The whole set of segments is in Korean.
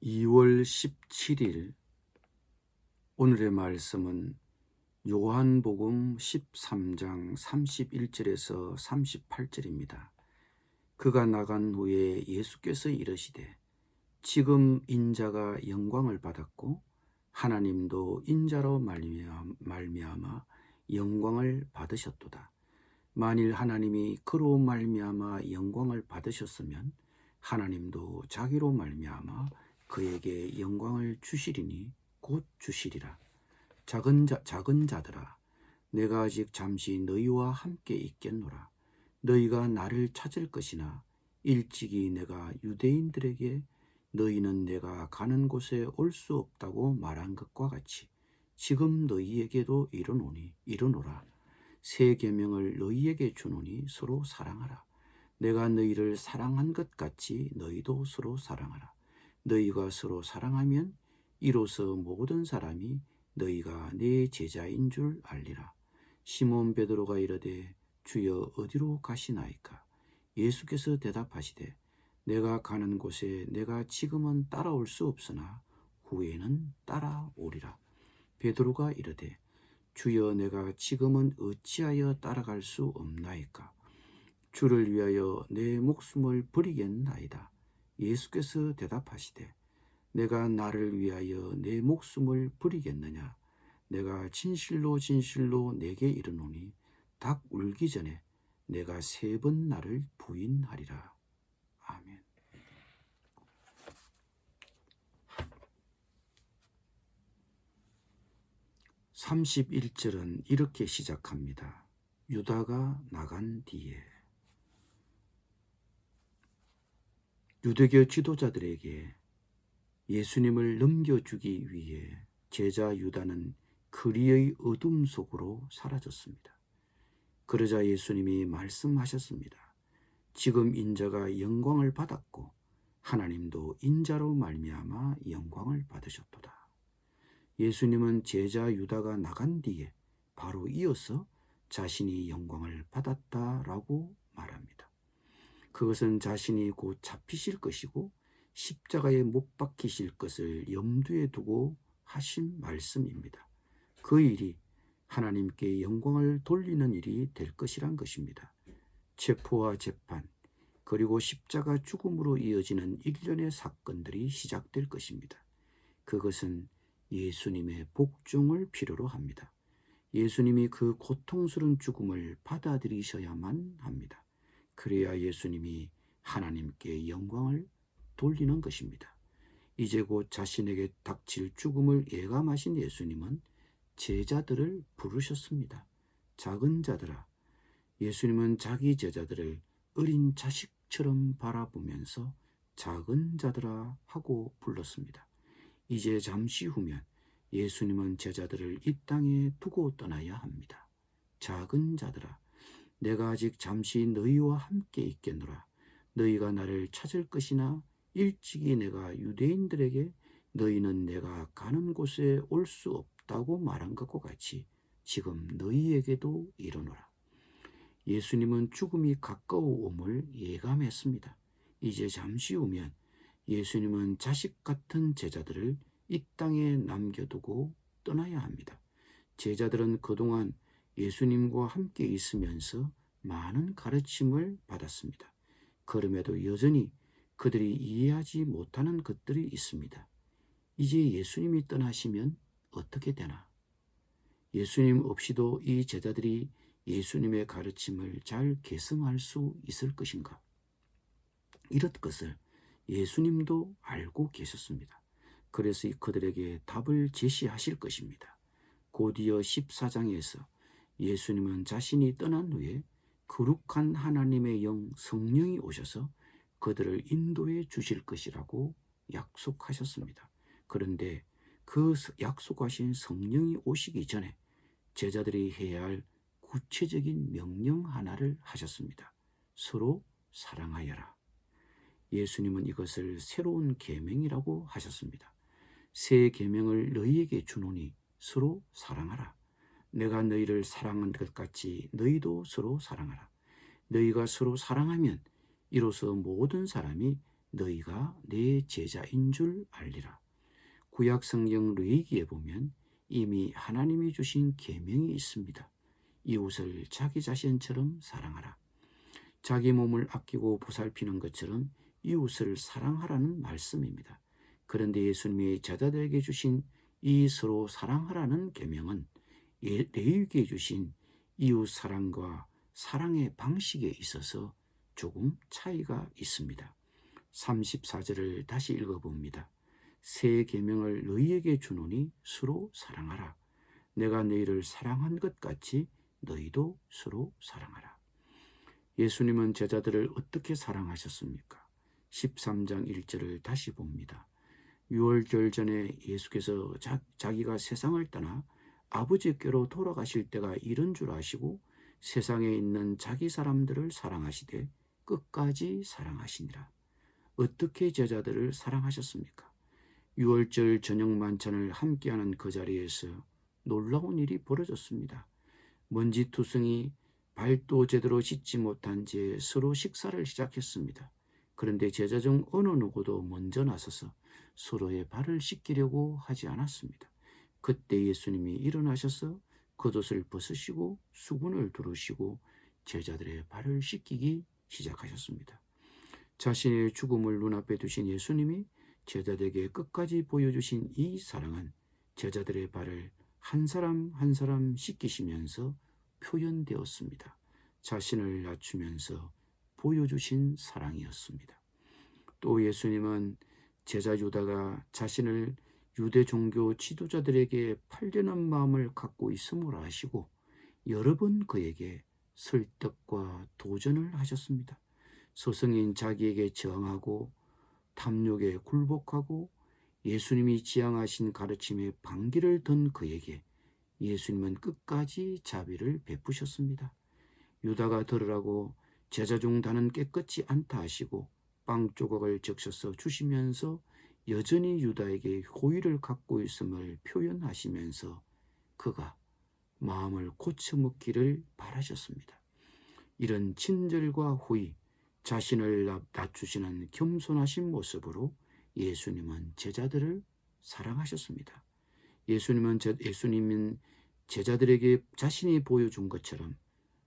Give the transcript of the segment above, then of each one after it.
2월 17일 오늘의 말씀은 요한복음 13장 31절에서 38절입니다. 그가 나간 후에 예수께서 이르시되 지금 인자가 영광을 받았고 하나님도 인자로 말미암아 영광을 받으셨도다. 만일 하나님이 그로 말미암아 영광을 받으셨으면 하나님도 자기로 말미암아 그에게 영광을 주시리니 곧 주시리라. 작은 자들아, 내가 아직 잠시 너희와 함께 있겠노라. 너희가 나를 찾을 것이나 일찍이 내가 유대인들에게 너희는 내가 가는 곳에 올 수 없다고 말한 것과 같이 지금 너희에게도 이르노라. 새 계명을 너희에게 주노니 서로 사랑하라. 내가 너희를 사랑한 것 같이 너희도 서로 사랑하라. 너희가 서로 사랑하면 이로써 모든 사람이 너희가 내 제자인 줄 알리라. 시몬 베드로가 이르되 주여 어디로 가시나이까? 예수께서 대답하시되 내가 가는 곳에 내가 지금은 따라올 수 없으나 후에는 따라오리라. 베드로가 이르되 주여 내가 지금은 어찌하여 따라갈 수 없나이까? 주를 위하여 내 목숨을 버리겠나이다. 예수께서 대답하시되 내가 나를 위하여 내 목숨을 버리겠느냐? 내가 진실로 내게 이르노니 닭 울기 전에 내가 3번 나를 부인하리라. 아멘. 31절은 이렇게 시작합니다. 유다가 나간 뒤에. 유대교 지도자들에게 예수님을 넘겨주기 위해 제자 유다는 그리의 어둠 속으로 사라졌습니다. 그러자 예수님이 말씀하셨습니다. 지금 인자가 영광을 받았고 하나님도 인자로 말미암아 영광을 받으셨도다. 예수님은 제자 유다가 나간 뒤에 바로 이어서 자신이 영광을 받았다라고 말합니다. 그것은 자신이 곧 잡히실 것이고 십자가에 못 박히실 것을 염두에 두고 하신 말씀입니다. 그 일이 하나님께 영광을 돌리는 일이 될 것이란 것입니다. 체포와 재판, 그리고 십자가 죽음으로 이어지는 일련의 사건들이 시작될 것입니다. 그것은 예수님의 복종을 필요로 합니다. 예수님이 그 고통스러운 죽음을 받아들이셔야만 합니다. 그래야 예수님이 하나님께 영광을 돌리는 것입니다. 이제 곧 자신에게 닥칠 죽음을 예감하신 예수님은 제자들을 부르셨습니다. 작은 자들아. 예수님은 자기 제자들을 어린 자식처럼 바라보면서 작은 자들아 하고 불렀습니다. 이제 잠시 후면 예수님은 제자들을 이 땅에 두고 떠나야 합니다. 작은 자들아, 내가 아직 잠시 너희와 함께 있겠노라. 너희가 나를 찾을 것이나 일찍이 내가 유대인들에게 너희는 내가 가는 곳에 올 수 없다고 말한 것과 같이 지금 너희에게도 이르노라. 예수님은 죽음이 가까워옴을 예감했습니다. 이제 잠시 후면 예수님은 자식 같은 제자들을 이 땅에 남겨두고 떠나야 합니다. 제자들은 그동안 예수님과 함께 있으면서 많은 가르침을 받았습니다. 그럼에도 여전히 그들이 이해하지 못하는 것들이 있습니다. 이제 예수님이 떠나시면 어떻게 되나? 예수님 없이도 이 제자들이 예수님의 가르침을 잘 계승할 수 있을 것인가? 이런 것을 예수님도 알고 계셨습니다. 그래서 그들에게 답을 제시하실 것입니다. 곧이어 14장에서 예수님은 자신이 떠난 후에 거룩한 하나님의 영 성령이 오셔서 그들을 인도해 주실 것이라고 약속하셨습니다. 그런데 그 약속하신 성령이 오시기 전에 제자들이 해야 할 구체적인 명령 하나를 하셨습니다. 서로 사랑하여라. 예수님은 이것을 새로운 계명이라고 하셨습니다. 새 계명을 너희에게 주노니 서로 사랑하라. 내가 너희를 사랑한 것 같이 너희도 서로 사랑하라. 너희가 서로 사랑하면 이로써 모든 사람이 너희가 내 제자인 줄 알리라. 구약 성경 레위기에 보면 이미 하나님이 주신 계명이 있습니다. 이웃을 자기 자신처럼 사랑하라. 자기 몸을 아끼고 보살피는 것처럼 이웃을 사랑하라는 말씀입니다. 그런데 예수님이 제자들에게 주신 이 서로 사랑하라는 계명은 레위기에 주신 이웃 사랑과 사랑의 방식에 있어서 조금 차이가 있습니다. 34절을 다시 읽어봅니다. 새 계명을 너희에게 주노니 서로 사랑하라. 내가 너희를 사랑한 것 같이 너희도 서로 사랑하라. 예수님은 제자들을 어떻게 사랑하셨습니까? 13장 1절을 다시 봅니다. 유월절 전에 예수께서 자기가 세상을 떠나 아버지께로 돌아가실 때가 이른 줄 아시고 세상에 있는 자기 사람들을 사랑하시되 끝까지 사랑하시니라. 어떻게 제자들을 사랑하셨습니까? 유월절 저녁 만찬을 함께하는 그 자리에서 놀라운 일이 벌어졌습니다. 먼지투성이 발도 제대로 씻지 못한 채 서로 식사를 시작했습니다. 그런데 제자 중 어느 누구도 먼저 나서서 서로의 발을 씻기려고 하지 않았습니다. 그때 예수님이 일어나셔서 겉옷을 벗으시고 수건을 두르시고 제자들의 발을 씻기기 시작하셨습니다. 자신의 죽음을 눈앞에 두신 예수님이 제자들에게 끝까지 보여주신 이 사랑은 제자들의 발을 한 사람 한 사람 씻기시면서 표현되었습니다. 자신을 낮추면서 보여주신 사랑이었습니다. 또 예수님은 제자 유다가 자신을 유대 종교 지도자들에게 팔려는 마음을 갖고 있음을 아시고 여러 번 그에게 설득과 도전을 하셨습니다. 스승인 자기에게 저항하고 탐욕에 굴복하고 예수님이 지향하신 가르침에 반기를 든 그에게 예수님은 끝까지 자비를 베푸셨습니다. 유다가 들으라고 제자 중 다는 깨끗이 않다 하시고 빵 조각을 적셔서 주시면서 여전히 유다에게 호의를 갖고 있음을 표현하시면서 그가 마음을 고쳐먹기를 바라셨습니다. 이런 친절과 호의, 자신을 낮추시는 겸손하신 모습으로 예수님은 제자들을 사랑하셨습니다. 예수님은 제자들에게 자신이 보여준 것처럼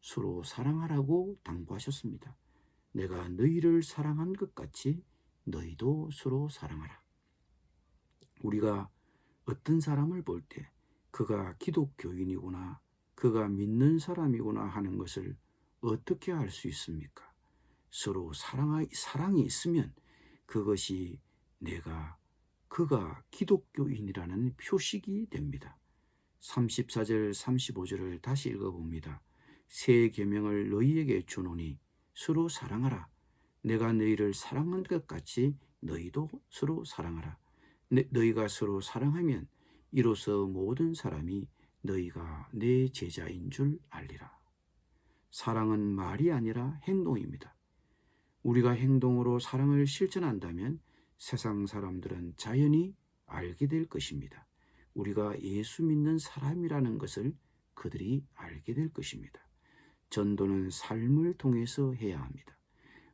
서로 사랑하라고 당부하셨습니다. 내가 너희를 사랑한 것 같이 너희도 서로 사랑하라. 우리가 어떤 사람을 볼 때 그가 기독교인이구나, 그가 믿는 사람이구나 하는 것을 어떻게 알 수 있습니까? 서로 사랑이 있으면 그것이 그가 기독교인이라는 표식이 됩니다. 34절 35절을 다시 읽어봅니다. 새 계명을 너희에게 주노니 서로 사랑하라. 내가 너희를 사랑한 것 같이 너희도 서로 사랑하라. 너희가 서로 사랑하면 이로써 모든 사람이 너희가 내 제자인 줄 알리라. 사랑은 말이 아니라 행동입니다. 우리가 행동으로 사랑을 실천한다면 세상 사람들은 자연히 알게 될 것입니다. 우리가 예수 믿는 사람이라는 것을 그들이 알게 될 것입니다. 전도는 삶을 통해서 해야 합니다.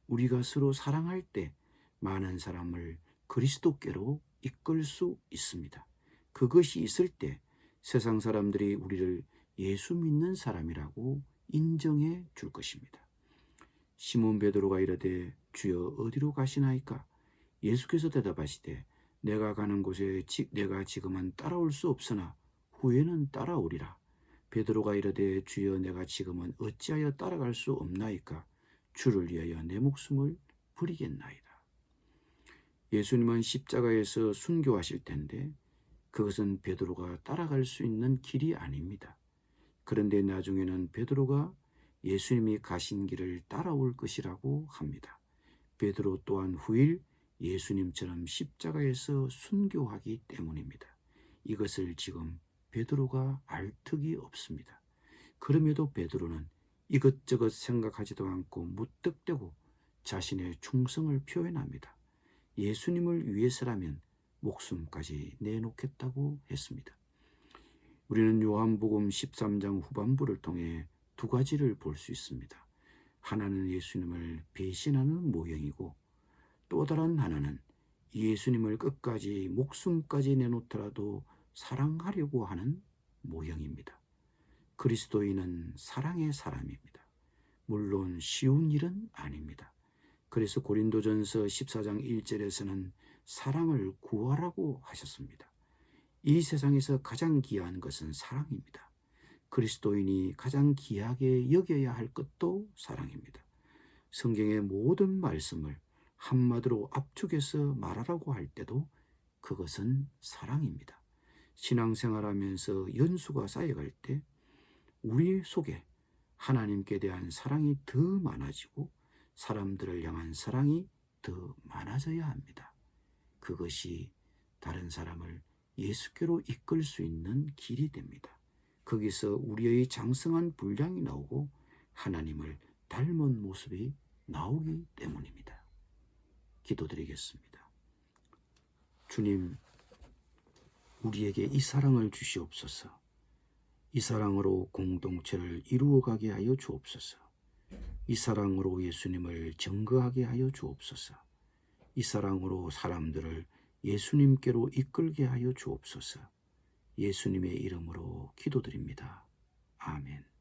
우리가 서로 사랑할 때 많은 사람을 그리스도께로 이끌 수 있습니다. 그것이 있을 때 세상 사람들이 우리를 예수 믿는 사람이라고 인정해 줄 것입니다. 시몬 베드로가 이르되 주여 어디로 가시나이까? 예수께서 대답하시되 내가 가는 곳에 내가 지금은 따라올 수 없으나 후에는 따라오리라. 베드로가 이르되 주여 내가 지금은 어찌하여 따라갈 수 없나이까? 주를 위하여 내 목숨을 버리겠나이다. 예수님은 십자가에서 순교하실 텐데 그것은 베드로가 따라갈 수 있는 길이 아닙니다. 그런데 나중에는 베드로가 예수님이 가신 길을 따라올 것이라고 합니다. 베드로 또한 후일 예수님처럼 십자가에서 순교하기 때문입니다. 이것을 지금 베드로가 알 턱이 없습니다. 그럼에도 베드로는 이것저것 생각하지도 않고 무턱대고 자신의 충성을 표현합니다. 예수님을 위해서라면 목숨까지 내놓겠다고 했습니다. 우리는 요한복음 13장 후반부를 통해 두 가지를 볼 수 있습니다. 하나는 예수님을 배신하는 모형이고 또 다른 하나는 예수님을 끝까지 목숨까지 내놓더라도 사랑하려고 하는 모형입니다. 그리스도인은 사랑의 사람입니다. 물론 쉬운 일은 아닙니다. 그래서 고린도전서 14장 1절에서는 사랑을 구하라고 하셨습니다. 이 세상에서 가장 귀한 것은 사랑입니다. 그리스도인이 가장 귀하게 여겨야 할 것도 사랑입니다. 성경의 모든 말씀을 한마디로 압축해서 말하라고 할 때도 그것은 사랑입니다. 신앙생활하면서 연수가 쌓여갈 때 우리 속에 하나님께 대한 사랑이 더 많아지고 사람들을 향한 사랑이 더 많아져야 합니다. 그것이 다른 사람을 예수께로 이끌 수 있는 길이 됩니다. 거기서 우리의 장성한 분량이 나오고 하나님을 닮은 모습이 나오기 때문입니다. 기도드리겠습니다. 주님, 우리에게 이 사랑을 주시옵소서. 이 사랑으로 공동체를 이루어가게 하여 주옵소서. 이 사랑으로 예수님을 증거하게 하여 주옵소서. 이 사랑으로 사람들을 예수님께로 이끌게 하여 주옵소서. 예수님의 이름으로 기도드립니다. 아멘.